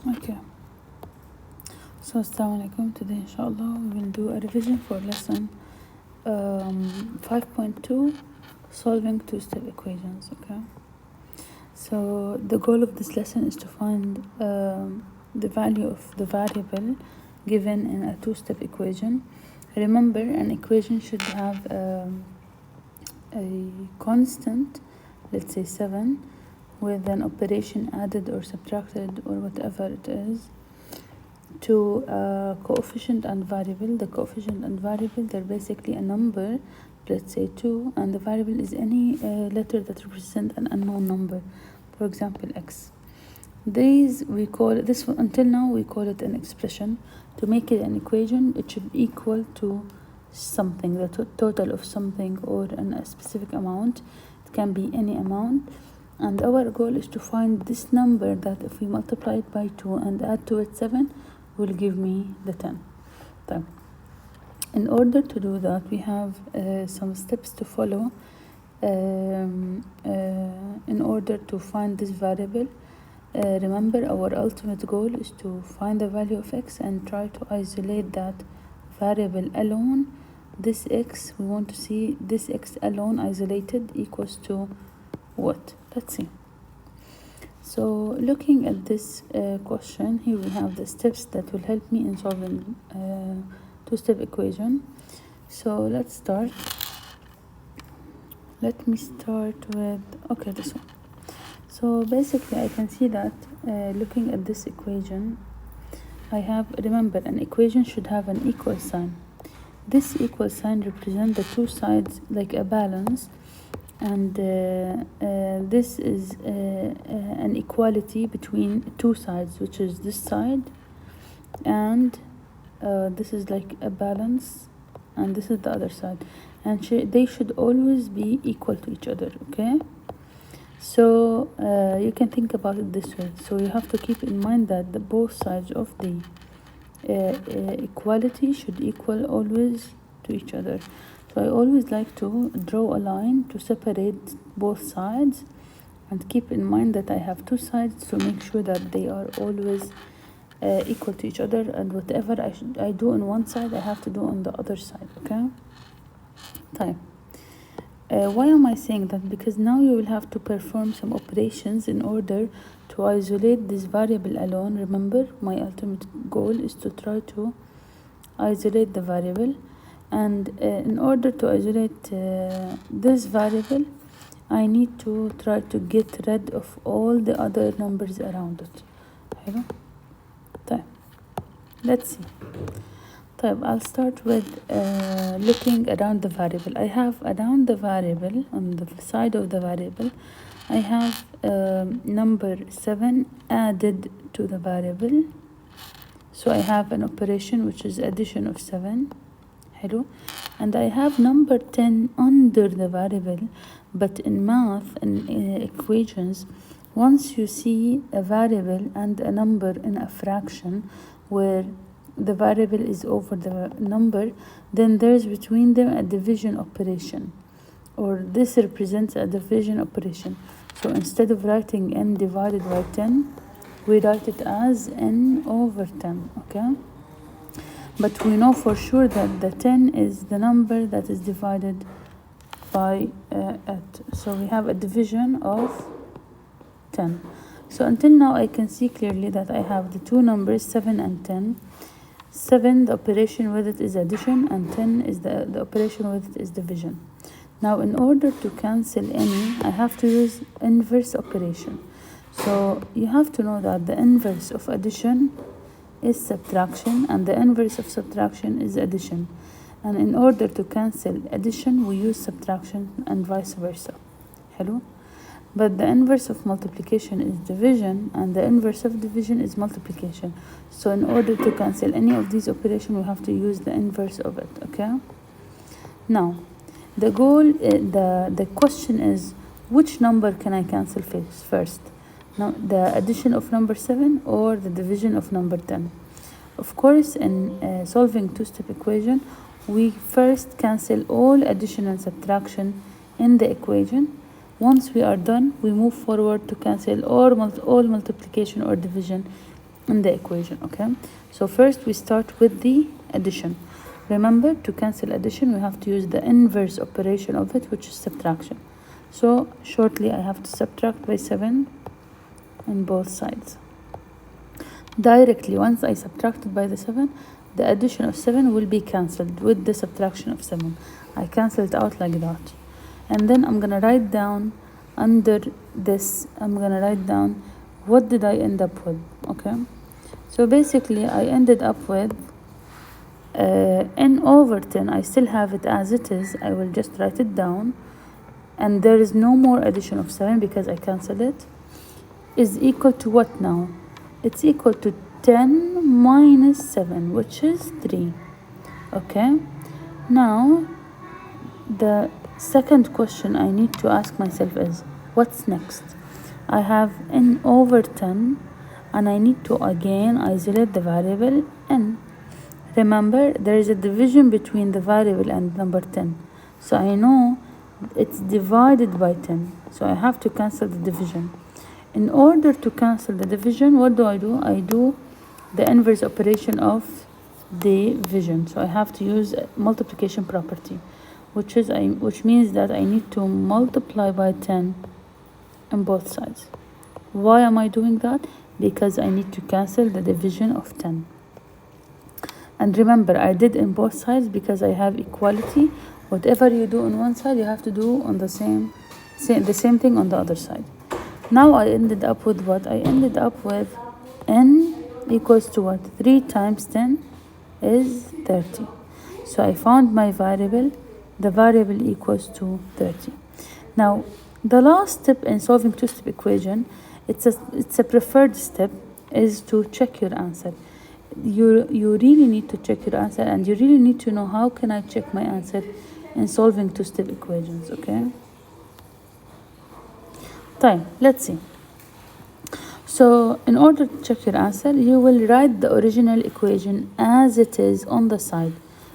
Okay, so assalamu alaikum. Today inshallah we will do a revision for lesson 5.2, solving two-step equations. Okay, so the goal of this lesson is to find the value of the variable given in a two-step equation. Remember, an equation should have a constant, let's say 7, with an operation added or subtracted or whatever it is, to a coefficient and variable. The coefficient and variable, they're basically a number, let's say 2, and the variable is any letter that represents an unknown number, for example x. These we call this, until now we call it an expression. To make it an equation, it should equal to something, the total of something, or a specific amount. It can be any amount, and our goal is to find this number that if we multiply it by 2 and add to it 7 will give me the 10. Then, in order to do that, we have some steps to follow in order to find this variable. Remember, our ultimate goal is to find the value of x and try to isolate that variable alone. This x, we want to see this x alone isolated equals to what? Let's see. So looking at this question, here we have the steps that will help me in solving two-step equation. So let's start. Let me start with, okay, this one. So basically I can see that looking at this equation, I have, remember, an equation should have an equal sign. This equal sign represents the two sides like a balance, and this is an equality between two sides, which is this side, and this is like a balance, and this is the other side, and they should always be equal to each other. Okay, so you can think about it this way. So you have to keep in mind that the both sides of the equality should equal always to each other. So I always like to draw a line to separate both sides, and keep in mind that I have two sides to make sure that they are always equal to each other, and whatever I do on one side I have to do on the other side. Okay, time. Why am I saying that? Because now you will have to perform some operations in order to isolate this variable alone. Remember, my ultimate goal is to try to isolate the variable, and in order to isolate this variable, I need to try to get rid of all the other numbers around it. حلو. طيب, let's see. طيب, I'll start with looking around the variable. I have around the variable, on the side of the variable, I have number 7 added to the variable. So I have an operation which is addition of 7. Hello. And I have number 10 under the variable. But in math and equations, once you see a variable and a number in a fraction where the variable is over the number, then there's between them a division operation, or this represents a division operation. So instead of writing n divided by 10, we write it as n over 10. Okay, but we know for sure that the 10 is the number that is divided by so we have a division of 10. So until now I can see clearly that I have the two numbers 7 and 10. 7, the operation with it is addition, and 10 is the operation with it is division. Now in order to cancel any, I have to use inverse operation. So you have to know that the inverse of addition is subtraction, and the inverse of subtraction is addition. And in order to cancel addition, we use subtraction, and vice versa. Hello? But the inverse of multiplication is division, and the inverse of division is multiplication. So in order to cancel any of these operations, we have to use the inverse of it. Okay? Now, the goal, the question is, which number can I cancel first? Now, the addition of number 7 or the division of number 10? Of course, in solving two-step equation, we first cancel all addition and subtraction in the equation. Once we are done, we move forward to cancel all multiplication or division in the equation. Okay, so first we start with the addition. Remember, to cancel addition we have to use the inverse operation of it, which is subtraction. So shortly I have to subtract by 7 on both sides. Directly, once I subtracted by the 7, the addition of 7 will be cancelled with the subtraction of 7. I cancel it out like that. And then I'm gonna write down under this, I'm gonna write down what did I end up with. Okay, so basically I ended up with n over 10. I still have it as it is. I will just write it down, and there is no more addition of 7 because I cancelled it, is equal to what now? It's equal to 10 minus 7, which is 3. Okay, now the second question I need to ask myself is, what's next? I have n over 10 and I need to again isolate the variable n. Remember, there is a division between the variable and number 10, so I know it's divided by 10, so I have to cancel the division. In order to cancel the division, what do? I do the inverse operation of division. So I have to use multiplication property, which means that I need to multiply by 10 on both sides. Why am I doing that? Because I need to cancel the division of 10. And remember, I did in both sides because I have equality. Whatever you do on one side, you have to do on the same thing on the other side. Now I ended up with what? I ended up with n equals to what? 3 times 10 is 30. So I found my variable. The variable equals to 30. Now, the last step in solving two-step equation, it's a preferred step, is to check your answer. You really need to check your answer, and you really need to know how can I check my answer in solving two-step equations. Okay, fine, let's see. So in order to check your answer, you will write the original equation as it is on the side.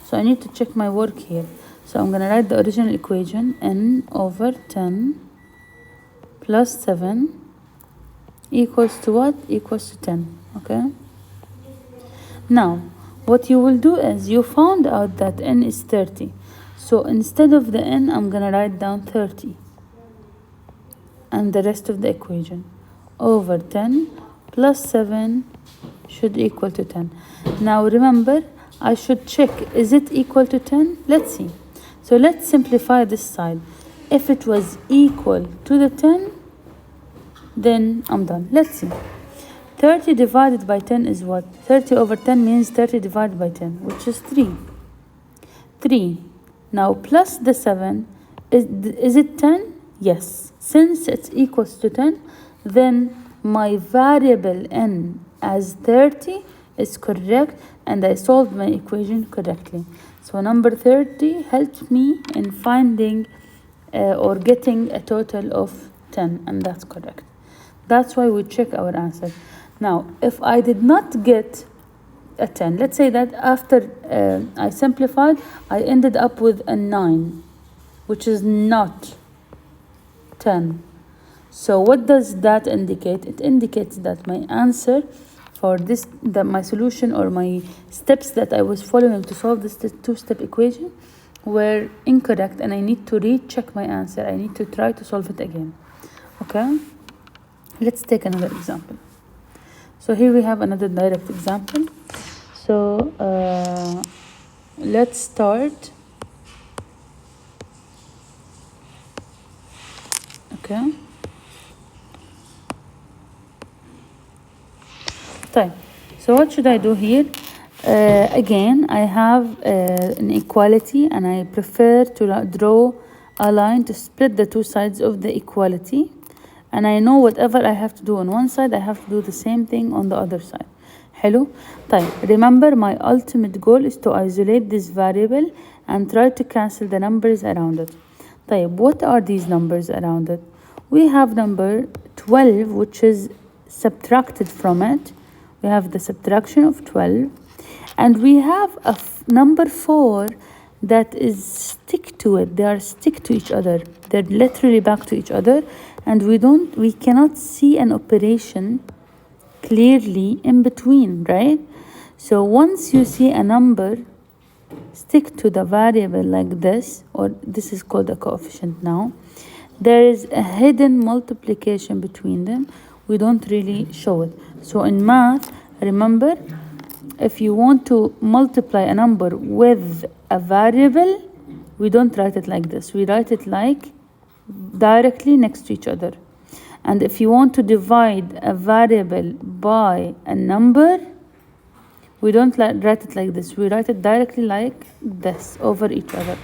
So I need to check my work here. So I'm gonna write the original equation, n over 10 plus 7 equals to what? Equals to 10. Okay, now what you will do is, you found out that n is 30, so instead of the n I'm gonna write down 30 and the rest of the equation over 10 plus 7 should equal to 10. Now remember, I should check, is it equal to 10? Let's see. So let's simplify this side. If it was equal to the 10, then I'm done. Let's see. 30 divided by 10 is what? 30 over 10 means 30 divided by 10, which is 3. 3. Now plus the 7, is it 10? Yes. Since it's equals to 10, then my variable n as 30 is correct, and I solved my equation correctly. So number 30 helped me in finding or getting a total of 10, and that's correct. That's why we check our answer. Now, if I did not get a 10, let's say that after I simplified, I ended up with a 9, which is not 10. So what does that indicate? It indicates that my answer for this, that my solution or my steps that I was following to solve this two-step equation were incorrect, and I need to recheck my answer. I need to try to solve it again. Okay, let's take another example. So here we have another direct example. So let's start. Okay, so what should I do here? Again, I have an equality, and I prefer to draw a line to split the two sides of the equality. And I know whatever I have to do on one side, I have to do the same thing on the other side. حلو. طيب, remember my ultimate goal is to isolate this variable and try to cancel the numbers around it. طيب, what are these numbers around it? We have number 12, which is subtracted from it. We have the subtraction of 12, and we have a number 4 that is stick to it. They are stick to each other. They're literally back to each other, and we cannot see an operation clearly in between, right? So once you see a number stick to the variable like this, or this is called a coefficient now, there is a hidden multiplication between them. We don't really show it. So in math, remember, if you want to multiply a number with a variable, we don't write it like this. We write it like directly next to each other. And if you want to divide a variable by a number, we don't write it like this. We write it directly like this over each other.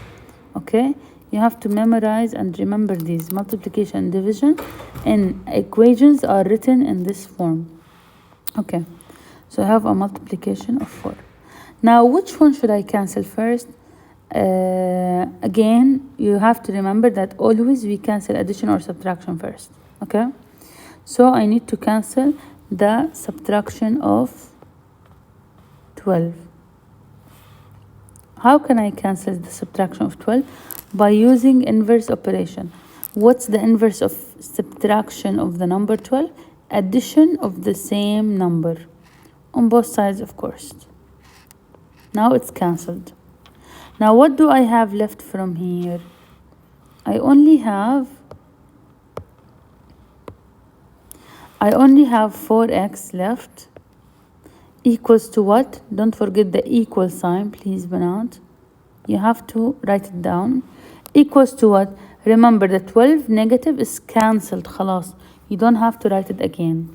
Okay? You have to memorize and remember these. Multiplication and division in equations are written in this form. Okay. So I have a multiplication of 4. Now, which one should I cancel first? Again, you have to remember that always we cancel addition or subtraction first. Okay? So I need to cancel the subtraction of 12. How can I cancel the subtraction of 12? By using inverse operation. What's the inverse of subtraction of the number 12? Addition of the same number. On both sides, of course. Now it's cancelled. Now what do I have left from here? I only have 4x left. Equals to what? Don't forget the equal sign, please, Banat. You have to write it down. Equals to what? Remember, the 12 negative is cancelled. خلاص. You don't have to write it again.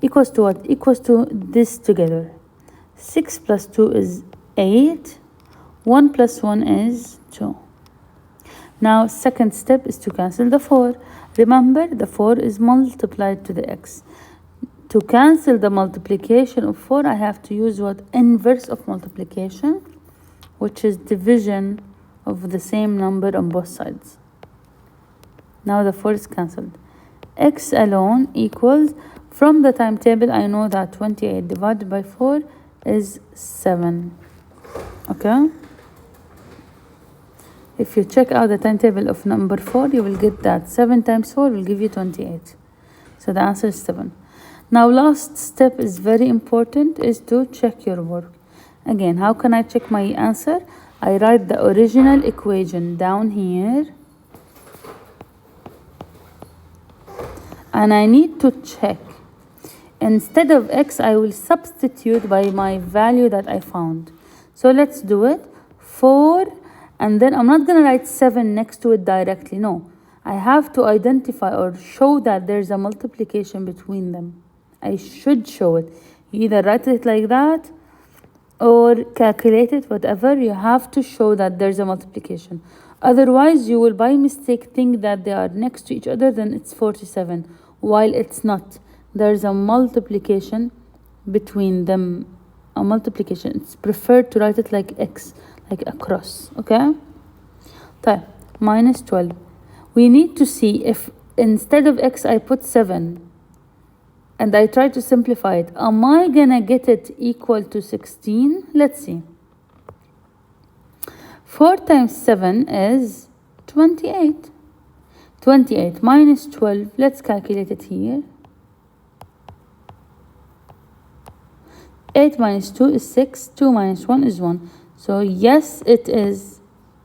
Equals to what? Equals to this together. 6 plus 2 is 8. 1 plus 1 is 2. Now, second step is to cancel the 4. Remember, the 4 is multiplied to the x. To cancel the multiplication of 4, I have to use what? Inverse of multiplication, which is division of the same number on both sides. Now the 4 is cancelled. X alone equals, from the timetable, I know that 28 divided by 4 is 7. Okay? If you check out the timetable of number 4, you will get that 7 times 4 will give you 28. So the answer is 7. Now last step is very important, is to check your work. Again, how can I check my answer? I write the original equation down here. And I need to check. Instead of x, I will substitute by my value that I found. So let's do it. 4, and then I'm not going to write 7 next to it directly. No, I have to identify or show that there's a multiplication between them. I should show it. You either write it like that or calculate it, whatever. You have to show that there's a multiplication. Otherwise, you will by mistake think that they are next to each other, then it's 47, while it's not. There's a multiplication between them. A multiplication. It's preferred to write it like x, like a cross. Okay? طيب, minus 12. We need to see if instead of x I put 7 and I try to simplify it, am I gonna get it equal to 16? Let's see. 4 times 7 is 28. 28 minus 12, let's calculate it here. 8 minus 2 is 6, 2 minus 1 is 1. So yes, it is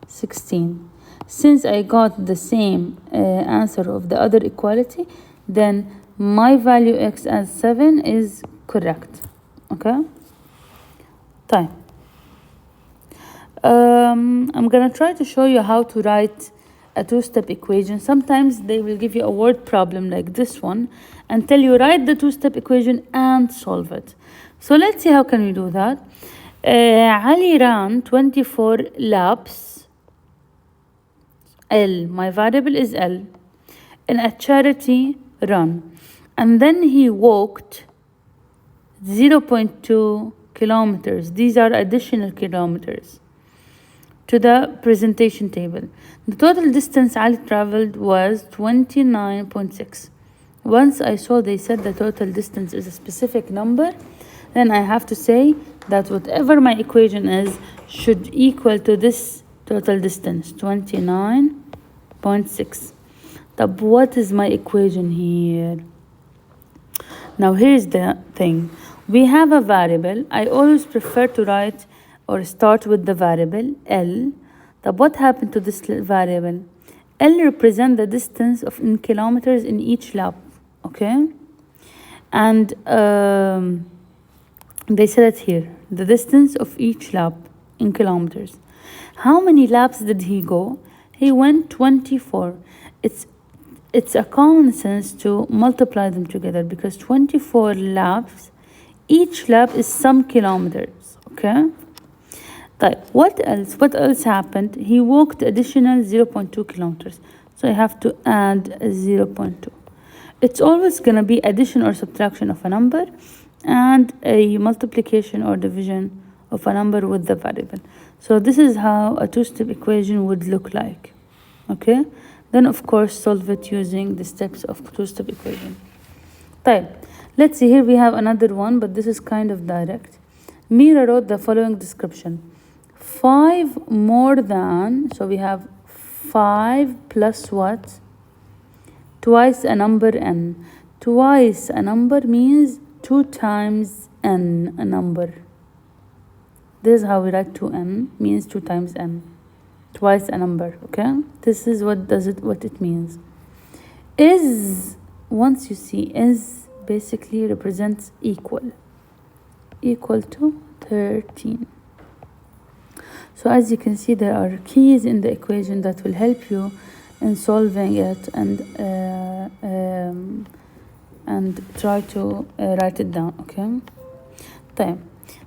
16. Since I got the same answer of the other equality, then my value x as 7 is correct. Okay? طيب. I'm gonna try to show you how to write a two-step equation. Sometimes they will give you a word problem like this one and tell you write the two-step equation and solve it. So let's see how can we do that. Ali ran 24 laps. L, my variable is L, in a charity run. And then he walked 0.2 kilometers. These are additional kilometers to the presentation table. The total distance Ali traveled was 29.6. Once I saw they said the total distance is a specific number, then I have to say that whatever my equation is should equal to this total distance, 29.6. But what is my equation here? Now here is the thing. We have a variable. I always prefer to write or start with the variable L. What happened to this variable? L represents the distance in kilometers in each lap, okay? And they said it here, the distance of each lap in kilometers. How many laps did he go? He went 24. It's a common sense to multiply them together because 24 laps, each lap is some kilometers, okay? What else happened? He walked additional 0.2 kilometers. So I have to add 0.2. It's always going to be addition or subtraction of a number and a multiplication or division of a number with the variable. So this is how a two-step equation would look like. Okay? Then of course solve it using the steps of two-step equation. Let's see, here we have another one, but this is kind of direct. Mira wrote the following description. 5 more than, so we have 5 plus what? Twice a number n. Twice a number means 2 times n, a number. This is how we write 2n, means 2 times n. Twice a number, okay? This is what it means. Is, once you see is, basically represents equal. Equal to 13. So as you can see, there are keys in the equation that will help you in solving it and try to write it down, okay?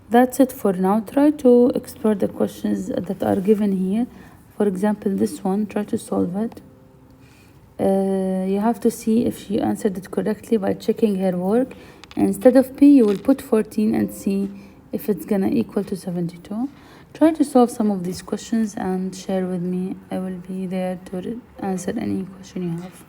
That's it for now. Try to explore the questions that are given here. For example, this one, try to solve it. You have to see if she answered it correctly by checking her work. And instead of P, you will put 14 and see if it's gonna equal to 72. Try to solve some of these questions and share with me. I will be there to answer any question you have.